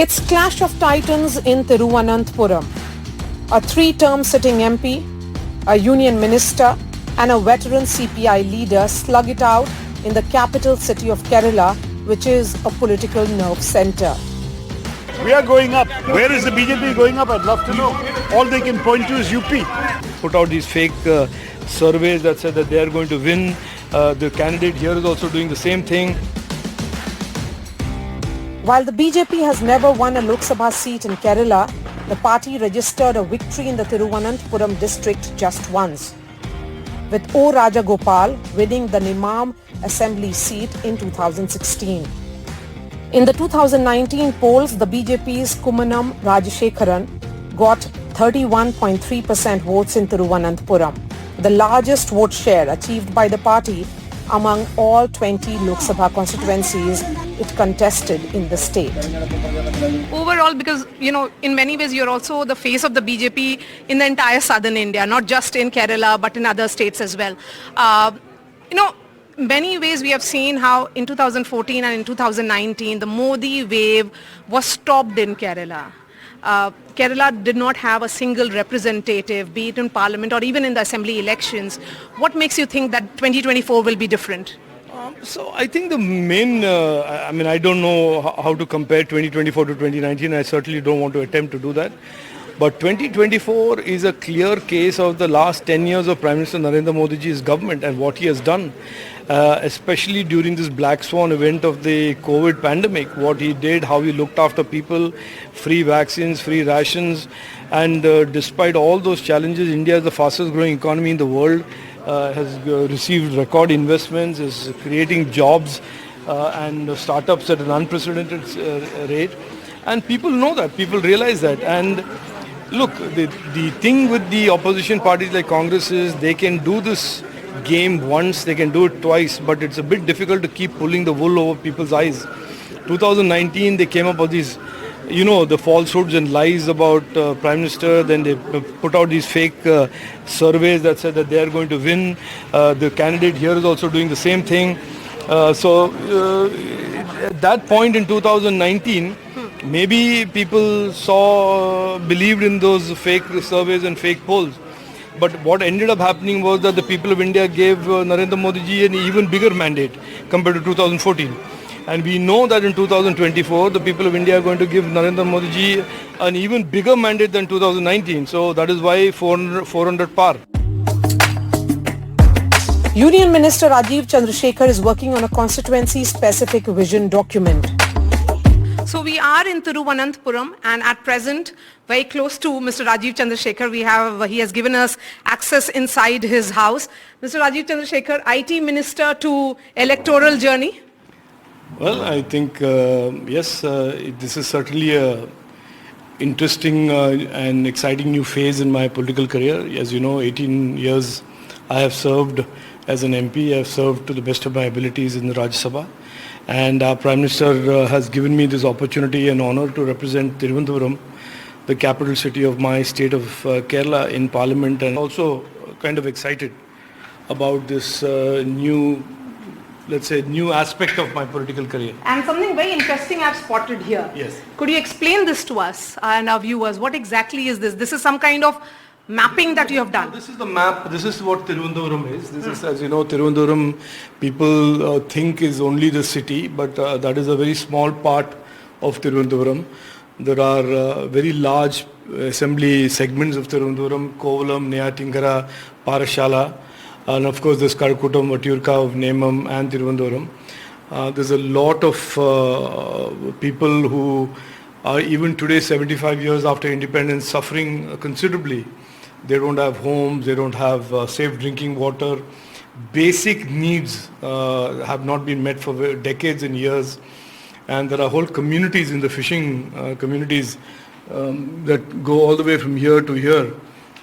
It's clash of titans in Thiruvananthapuram. A three-term sitting MP, a union minister and a veteran CPI leader slug it out in the capital city of Kerala, which is a political nerve center. We are going up. Where is the BJP going up? I'd love to know. All they can point to is UP. Put out these fake surveys that said that they are going to win. The candidate here is also doing the same thing. While the BJP has never won a Lok Sabha seat in Kerala, the party registered a victory in the Thiruvananthapuram district just once, with O. Rajagopal winning the Nimam Assembly seat in 2016. In the 2019 polls, the BJP's Kumanam Rajashekharan got 31.3% votes in Thiruvananthapuram, the largest vote share achieved by the party among all 20 Lok Sabha constituencies it contested in the state. Overall, because, in many ways you're also the face of the BJP in the entire southern India, not just in Kerala, but in other states as well. Many ways we have seen how in 2014 and in 2019, the Modi wave was stopped in Kerala. Kerala did not have a single representative, be it in parliament or even in the assembly elections. What makes you think that 2024 will be different? So I think the main, I don't know how to compare 2024 to 2019. I certainly don't want to attempt to do that. But 2024 is a clear case of the last 10 years of Prime Minister Narendra Modi's government and what he has done, especially during this black swan event of the COVID pandemic, what he did, how he looked after people, free vaccines, free rations, and despite all those challenges, India is the fastest growing economy in the world, has received record investments, is creating jobs and startups at an unprecedented rate. And people know that, people realize that. And look, the thing with the opposition parties like Congress is they can do this game once, they can do it twice, but it's a bit difficult to keep pulling the wool over people's eyes. 2019, they came up with these, the falsehoods and lies about Prime Minister. Then they put out these fake surveys that said that they are going to win. The candidate here is also doing the same thing. At that point in 2019, maybe people believed in those fake surveys and fake polls. But what ended up happening was that the people of India gave Narendra Modi ji an even bigger mandate compared to 2014. And we know that in 2024, the people of India are going to give Narendra Modi ji an even bigger mandate than 2019. So that is why 400 par. Union Minister Rajeev Chandrasekhar is working on a constituency-specific vision document. So we are in Thiruvananthapuram and at present very close to Mr. Rajeev Chandrasekhar. He has given us access inside his house. Mr. Rajeev Chandrasekhar, IT Minister to electoral journey. Well, I think, yes, this is certainly a interesting and exciting new phase in my political career. As you know, 18 years I have served as an MP. I have served to the best of my abilities in the Rajya Sabha. And our Prime Minister has given me this opportunity and honor to represent Thiruvananthapuram, the capital city of my state of Kerala, in Parliament, and also kind of excited about this new aspect of my political career. And something very interesting I've spotted here. Yes. Could you explain this to us and our viewers? What exactly is this? This is some kind of mapping that you have done. This is the map. This is what Thiruvananthapuram is. This is, as you know, Thiruvananthapuram people think is only the city, but that is a very small part of Thiruvananthapuram. There are very large assembly segments of Thiruvananthapuram: Kovalam, Neyatinkara, Parashala, and of course there's Karakutam, Vatiyurka of Nemam and Thiruvananthapuram. There's a lot of people who are even today, 75 years after independence, suffering considerably. They don't have homes, they don't have safe drinking water. Basic needs have not been met for decades and years. And there are whole communities in the fishing communities that go all the way from here to here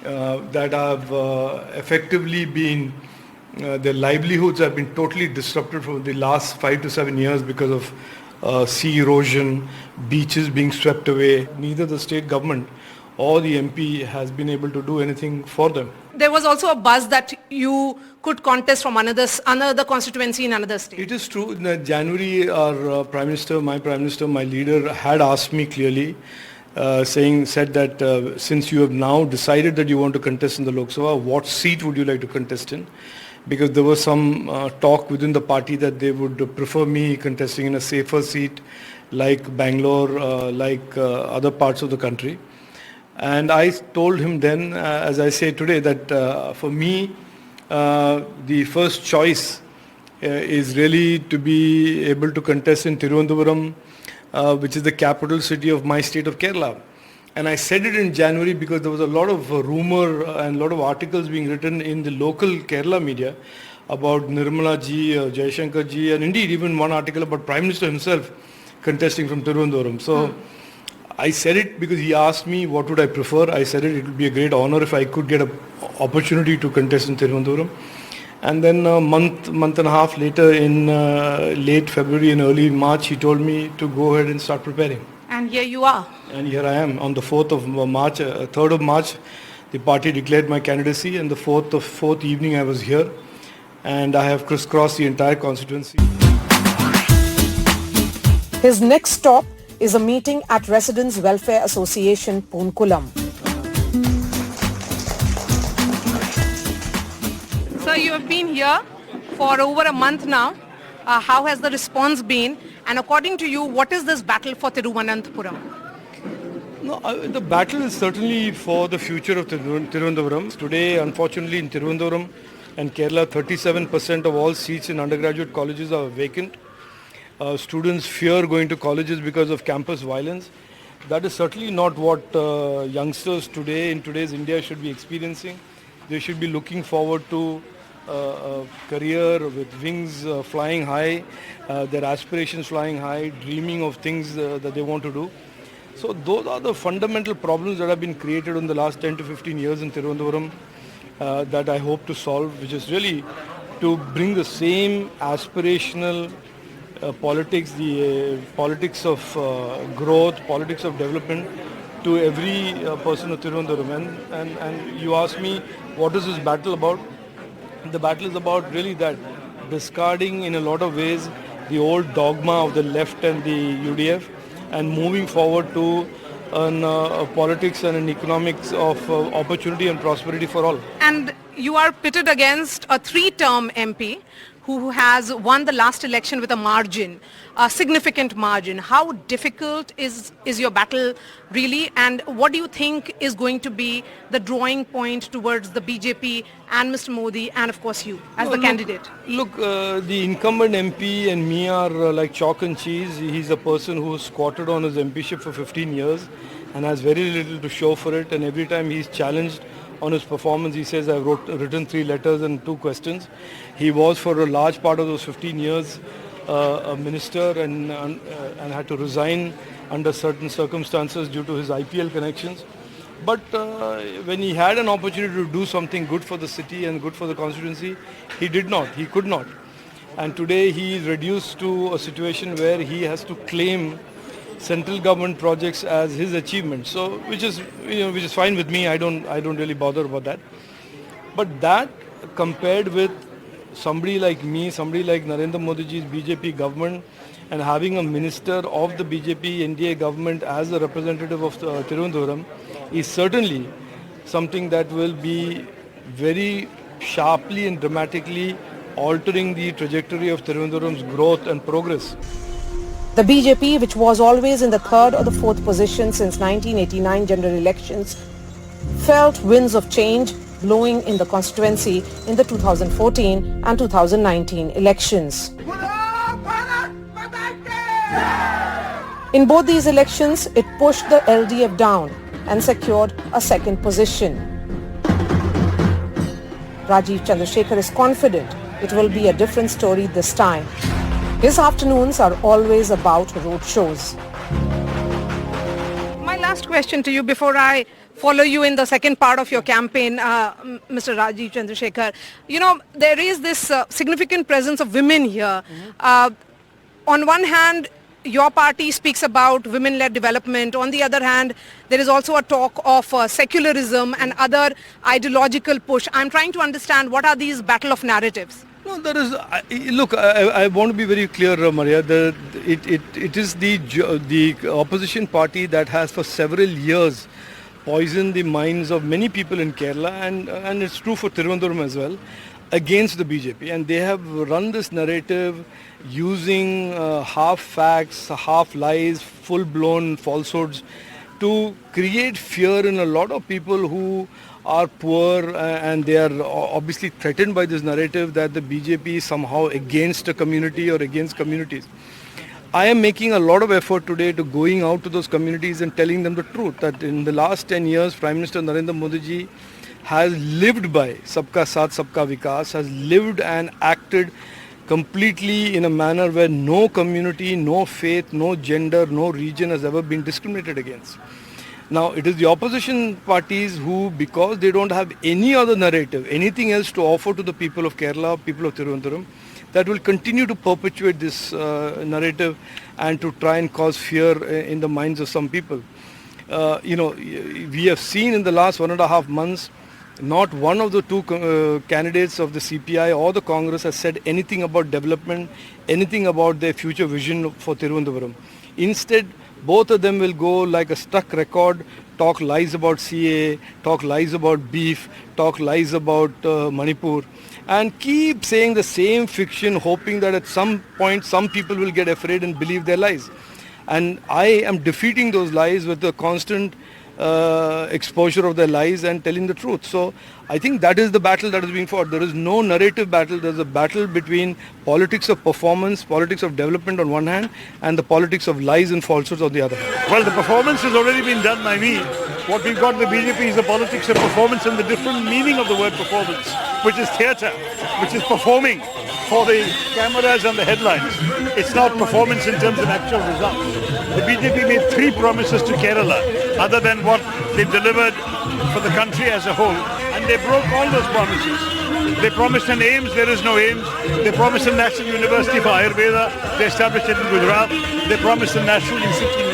that have effectively been, their livelihoods have been totally disrupted for the last 5 to 7 years because of sea erosion, beaches being swept away. Neither the state government or the MP has been able to do anything for them. there was also a buzz that you could contest from another constituency in another state. It is true. In January, our Prime Minister, my leader, had asked me clearly, said that since you have now decided that you want to contest in the Lok Sabha, what seat would you like to contest in? Because there was some talk within the party that they would prefer me contesting in a safer seat like Bangalore, like other parts of the country. And I told him then, as I say today, that for me, the first choice is really to be able to contest in Thiruvananthapuram, which is the capital city of my state of Kerala. And I said it in January because there was a lot of rumor and a lot of articles being written in the local Kerala media about Nirmala ji, Jaishankar ji, and indeed even one article about Prime Minister himself contesting from Thiruvananthapuram. So I said it because he asked me what would I prefer. I said it would be a great honor if I could get an opportunity to contest in Thiruvananthapuram. And then a month and a half later, in late February and early March, he told me to go ahead and start preparing. And here you are. And here I am. On the 4th of March, 3rd of March, the party declared my candidacy, and the 4th evening I was here, and I have crisscrossed the entire constituency. His next stop is a meeting at Residents Welfare Association, Poonkulam. Sir, you have been here for over a month now. How has the response been? And according to you, what is this battle for Thiruvananthapuram? No, the battle is certainly for the future of Thiruvananthapuram. Today, unfortunately, in Thiruvananthapuram and Kerala, 37% of all seats in undergraduate colleges are vacant. Students fear going to colleges because of campus violence. That is certainly not what youngsters today, in today's India, should be experiencing. They should be looking forward to a career with wings flying high, their aspirations flying high, dreaming of things that they want to do. So those are the fundamental problems that have been created in the last 10 to 15 years in Thiruvananthapuram that I hope to solve, which is really to bring the same aspirational politics, the politics of growth, politics of development to every person of Thiruvananthapuram. And you ask me, what is this battle about? The battle is about really that, discarding in a lot of ways the old dogma of the left and the UDF and moving forward to a politics and an economics of opportunity and prosperity for all. And you are pitted against a 3-term MP who has won the last election with a margin, a significant margin. How difficult is your battle really, and what do you think is going to be the drawing point towards the BJP and Mr. Modi and of course you as the candidate? Look, the incumbent MP and me are like chalk and cheese. He's a person who has squatted on his MPship for 15 years and has very little to show for it, and every time he's challenged on his performance, he says, I've written 3 letters and 2 questions. He was for a large part of those 15 years a minister and had to resign under certain circumstances due to his IPL connections. But when he had an opportunity to do something good for the city and good for the constituency, he did not, he could not. And today he is reduced to a situation where he has to claim central government projects as his achievement. So which is fine with me. I don't really bother about that. But that compared with somebody like me, somebody like Narendra Modi ji's BJP government, and having a minister of the BJP NDA government as a representative of Thiruvananthapuram is certainly something that will be very sharply and dramatically altering the trajectory of Thiruvananthapuram's growth and progress. The BJP, which was always in the 3rd or the 4th position since 1989 general elections, felt winds of change blowing in the constituency in the 2014 and 2019 elections. In both these elections, it pushed the LDF down and secured a 2nd position. Rajeev Chandrasekhar is confident it will be a different story this time. His afternoons are always about road shows. My last question to you before I follow you in the second part of your campaign, Mr. Rajeev Chandrasekhar. You know, there is this significant presence of women here. On one hand, your party speaks about women-led development. On the other hand, there is also a talk of secularism and other ideological push. I'm trying to understand what are these battle of narratives. No, there is. Look, I want to be very clear, Maria. It is the opposition party that has for several years poisoned the minds of many people in Kerala, and it's true for Thiruvananthapuram as well, against the BJP. And they have run this narrative using half facts, half lies, full-blown falsehoods to create fear in a lot of people who are poor, and they are obviously threatened by this narrative that the BJP is somehow against a community or against communities. I am making a lot of effort today to going out to those communities and telling them the truth that in the last 10 years, Prime Minister Narendra Modi ji has lived by Sabka Saath, Sabka Vikas, has lived and acted completely in a manner where no community, no faith, no gender, no region has ever been discriminated against. Now, it is the opposition parties who, because they don't have any other narrative, anything else to offer to the people of Kerala, people of Thiruvananthapuram, that will continue to perpetuate this narrative and to try and cause fear in the minds of some people. We have seen in the last 1.5 months, not one of the two candidates of the CPI or the Congress has said anything about development, anything about their future vision for Thiruvananthapuram. Instead, both of them will go like a stuck record, talk lies about CA, talk lies about beef, talk lies about Manipur, and keep saying the same fiction, hoping that at some point some people will get afraid and believe their lies. And I am defeating those lies with the constant exposure of their lies and telling the truth. So I think that is the battle that is being fought. There is no narrative battle. There is a battle between politics of performance, politics of development on one hand, and the politics of lies and falsehoods on the other hand. Well, the performance has already been done by me. What we've got in the BJP is the politics of performance and the different meaning of the word performance, which is theatre, which is performing for the cameras and the headlines. It's not performance in terms of actual results. The BJP made 3 promises to Kerala, other than what they've delivered for the country as a whole, and they broke all those promises. They promised an AIMS, there is no AIMS. They promised a National University for Ayurveda, they established it in Gujarat. They promised a National Institute,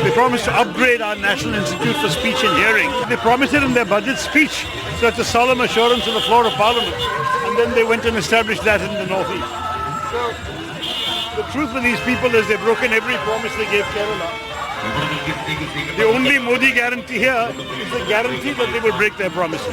they promised to upgrade our National Institute for Speech and Hearing. They promised it in their budget speech, so it's a solemn assurance on the floor of Parliament. And then they went and established that in the northeast. So the truth with these people is they've broken every promise they gave Kerala. The only Modi guarantee here is the guarantee that they will break their promises.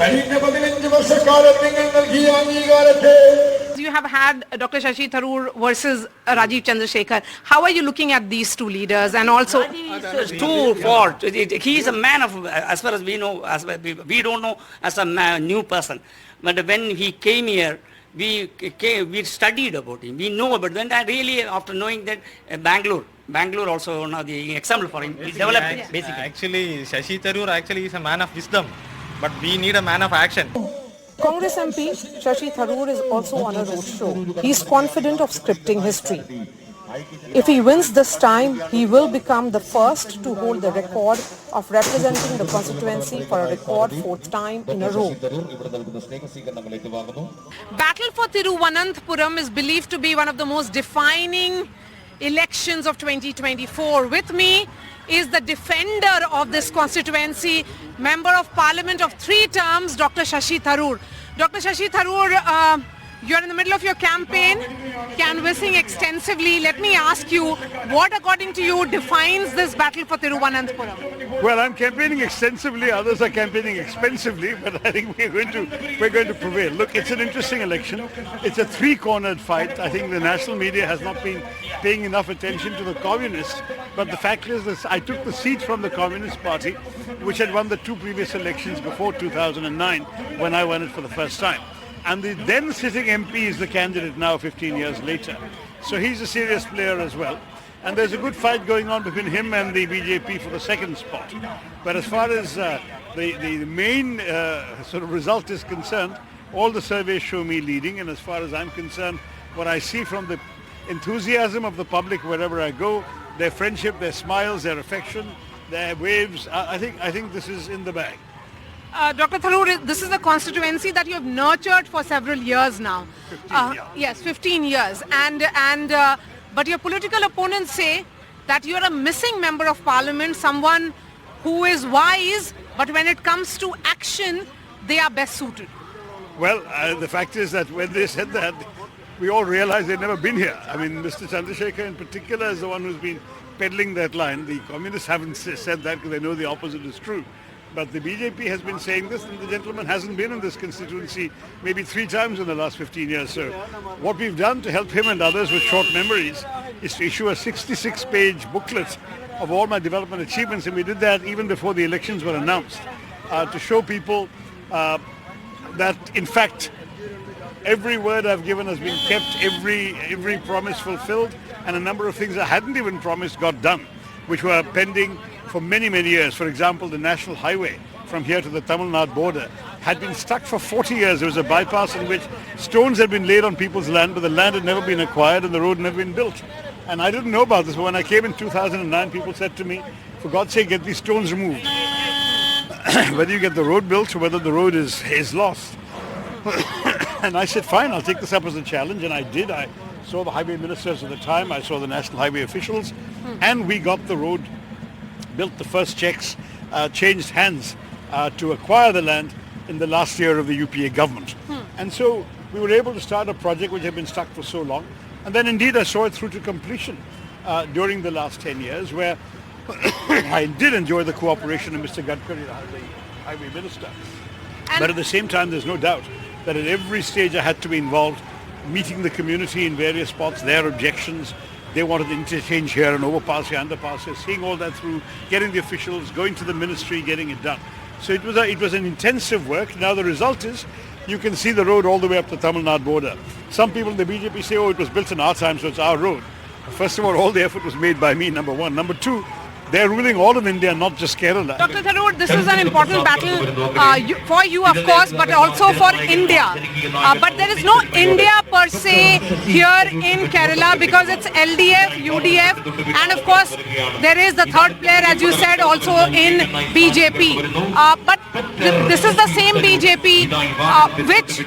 You have had Dr. Shashi Tharoor versus Rajeev Chandrasekhar. How are you looking at these two leaders? And also, too fault. He is a man of, as far as we know, we don't know as a new person. But when he came here, we studied about him. We know about him. And really, after knowing that Bangalore also one of the example for him. He developed basically. Actually, Shashi Tharoor actually is a man of wisdom, but we need a man of action. Congress MP Shashi Tharoor is also on a roadshow. He is confident of scripting history. If he wins this time, he will become the first to hold the record of representing the constituency for a record 4th time in a row. Battle for Thiruvananthapuram is believed to be one of the most defining elections of 2024. With me is the defender of this constituency, Member of Parliament of 3 terms, Dr. Shashi Tharoor. Dr. Shashi Tharoor, you're in the middle of your campaign, canvassing extensively. Let me ask you, what according to you defines this battle for Thiruvananthapuram? Well, I'm campaigning extensively, others are campaigning expensively, but I think we're going to prevail. Look, it's an interesting election. It's a 3-cornered fight. I think the national media has not been paying enough attention to the communists, but the fact is that I took the seat from the Communist Party, which had won the 2 previous elections before 2009, when I won it for the first time. And the then sitting MP is the candidate now 15 years later. So he's a serious player as well. And there's a good fight going on between him and the BJP for the 2nd spot. But as far as the main sort of result is concerned, all the surveys show me leading. And as far as I'm concerned, what I see from the enthusiasm of the public wherever I go, their friendship, their smiles, their affection, their waves, I think this is in the bag. Dr. Tharoor, this is a constituency that you have nurtured for several years now. 15 years. Yes, 15 years. But your political opponents say that you're a missing member of parliament, someone who is wise, but when it comes to action, they are best suited? Well, the fact is that when they said that, we all realized they'd never been here. I mean, Mr. Chandrasekhar in particular is the one who's been peddling that line. The communists haven't said that because they know the opposite is true. But the BJP has been saying this, and the gentleman hasn't been in this constituency maybe 3 times in the last 15 years. So what we've done to help him and others with short memories is to issue a 66-page booklet of all my development achievements, and we did that even before the elections were announced, to show people that, in fact, every word I've given has been kept, every promise fulfilled, and a number of things I hadn't even promised got done, which were pending for many, many years. For example, the national highway from here to the Tamil Nadu border had been stuck for 40 years. There was a bypass in which stones had been laid on people's land, but the land had never been acquired and the road never been built. And I didn't know about this, but when I came in 2009, people said to me, for God's sake, get these stones removed. Whether you get the road built or whether the road is lost. And I said, fine, I'll take this up as a challenge, and I did. I saw the highway ministers at the time, I saw the national highway officials, and we got the road built. The first checks changed hands to acquire the land in the last year of the UPA government. And so we were able to start a project which had been stuck for so long. And then indeed I saw it through to completion during the last 10 years, where I did enjoy the cooperation of Mr. Gadkari, the highway minister. But at the same time, there's no doubt that at every stage I had to be involved, meeting the community in various spots, their objections. They wanted the interchange here, an overpass here, underpass here, seeing all that through, getting the officials, going to the ministry, getting it done. So it was an intensive work. Now the result is, you can see the road all the way up to the Tamil Nadu border. Some people in the BJP say, oh, it was built in our time, so it's our road. First of all the effort was made by me, number one. Number two, they're ruling all of India, not just Kerala. Dr. Tharoor, this is an important battle for you, of course, but also for India. But there is no India per se here in Kerala because it's LDF, UDF, and of course there is the third player, as you said, also in BJP. But this is the same BJP which,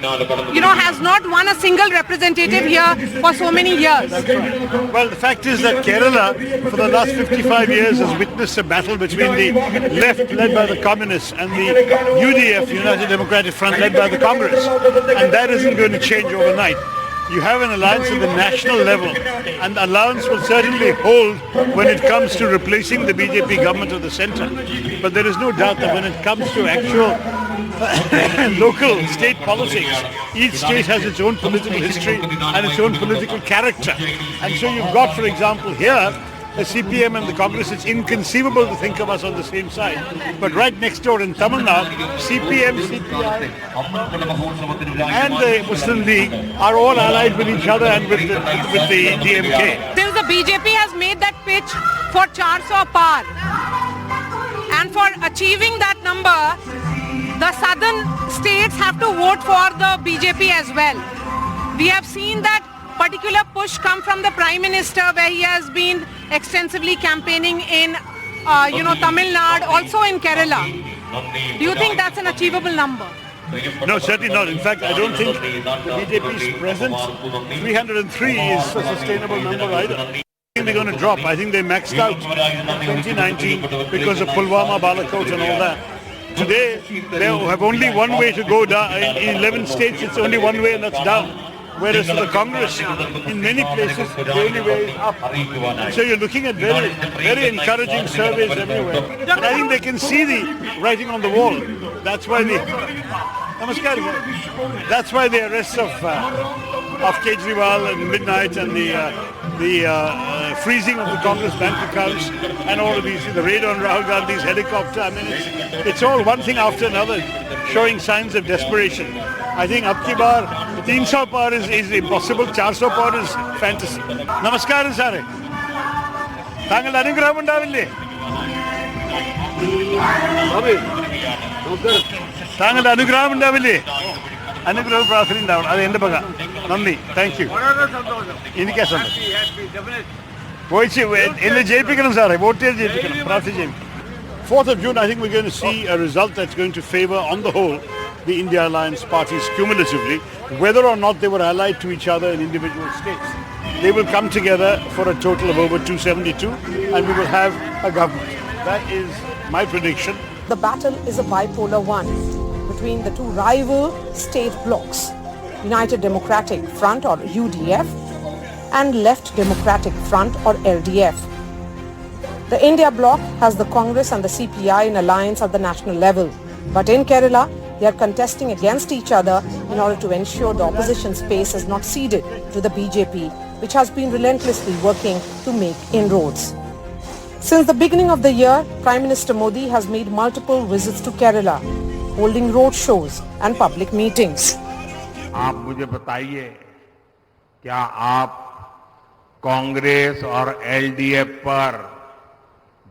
has not won a single representative here for so many years. Well, the fact is that Kerala, for the last 55 years, has witnessed a battle between the left, led by the communists, and the UDF, United Democratic Front, led by the Congress. And that isn't going to change overnight. You have an alliance at the national level, and the alliance will certainly hold when it comes to replacing the BJP government of the centre. But there is no doubt that when it comes to actual local state politics, each state has its own political history and its own political character. And so you've got, for example, here, the CPM and the Congress. It's inconceivable to think of us on the same side. But right next door in Tamil Nadu, CPM, CPI and the Muslim League are all allied with each other and with the DMK. Since the BJP has made that pitch for 400 par, and for achieving that number, the southern states have to vote for the BJP as well. We have seen that particular push come from the Prime Minister, where he has been extensively campaigning in, Tamil Nadu, also in Kerala. Do you think that's an achievable number? No, certainly not. In fact, I don't think the BJP's present 303 is a sustainable number either. I think they're going to drop. I think they maxed out in 2019 because of Pulwama, Balakot and all that. Today, they have only one way to go down. In 11 states, it's only one way, and that's down. Whereas for the Congress, in many places, the only way is up. And so you're looking at very, very encouraging surveys everywhere. And I think they can see the writing on the wall. That's why the arrests of Kejriwal and midnight and the freezing of the Congress bank accounts and all of these, the raid on Rahul Gandhi's helicopter. I mean, it's all one thing after another, showing signs of desperation. I think up ki bar 300 par is impossible, 400 par is fantasy. Namaskaram sare. Thangal anugraham undaville. Thangal anugraham undaville. Anugraham പ്രാർത്ഥന ഉണ്ടാവണം. അത് എൻ്റെ പക. നന്ദി. Thank you. എനിക്ക് സന്തോഷം. പോയിച്ച് എന്നെ ജയിപ്പിക്കണം സാറേ. വോട്ട് ചെയ്ത് ജയിപ്പിക്കണം. പ്രാർത്ഥിച്ച് 4th of June, I think we're going to see a result that's going to favor, on the whole, the India Alliance parties cumulatively, whether or not they were allied to each other in individual states. They will come together for a total of over 272. and we will have a government. That is my prediction. The battle is a bipolar one between the two rival state blocs, United Democratic Front or UDF and Left Democratic Front or LDF. The India bloc has the Congress and the CPI in alliance at the national level. But in Kerala, they are contesting against each other in order to ensure the opposition space is not ceded to the BJP, which has been relentlessly working to make inroads. Since the beginning of the year, Prime Minister Modi has made multiple visits to Kerala, holding road shows and public meetings. आप मुझे बताइए, क्या आप कांग्रेस और LDF पर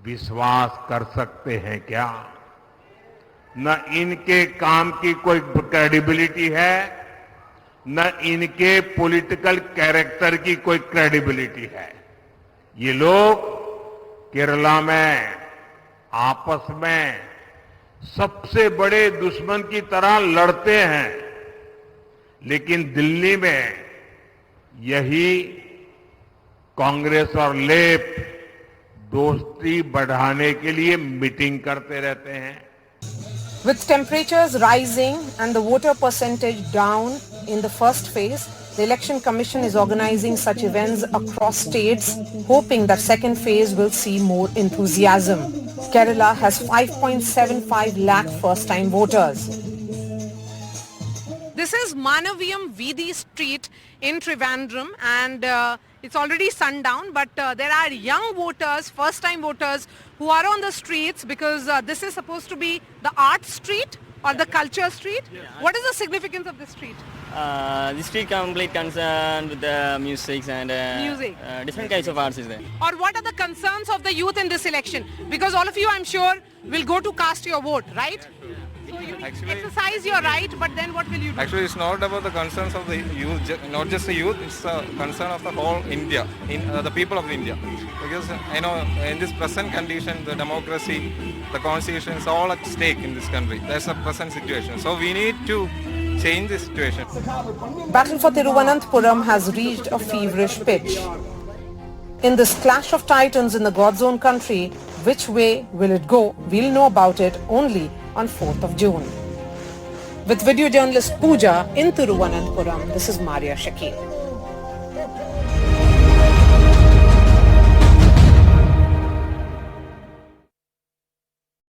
विश्वास कर सकते हैं क्या? न इनके काम की कोई क्रेडिबिलिटी है, न इनके पॉलिटिकल कैरेक्टर की कोई क्रेडिबिलिटी है. ये लोग केरला में आपस में सबसे बड़े दुश्मन की तरह लड़ते हैं, लेकिन दिल्ली में यही कांग्रेस और लेफ्ट दोस्ती बढ़ाने के लिए मीटिंग करते रहते हैं. With temperatures rising and the voter percentage down in the first phase, the Election Commission is organizing such events across states, hoping that second phase will see more enthusiasm. Kerala has 5.75 lakh first-time voters. This is Manaviyam Veedi Street in Trivandrum, and it's already sundown, but there are young voters, first-time voters who are on the streets because this is supposed to be the art street or the culture street. What is the significance of this street? The street complete concerned with the music and different kinds of arts is there. Or what are the concerns of the youth in this election? Because all of you, I'm sure, will go to cast your vote, right? So you exercise your right, but then what will you do? Actually, it's not about the concerns of the youth, not just the youth, it's a concern of the whole India, the people of India. Because, in this present condition, the democracy, the constitution is all at stake in this country. That's the present situation. So we need to change this situation. Battle for Thiruvananthapuram has reached a feverish pitch. In this clash of titans in the God's own country, which way will it go? We'll know about it only on 4th of June. With video journalist Pooja in Thiruvananthapuram, this is Maria Shakil.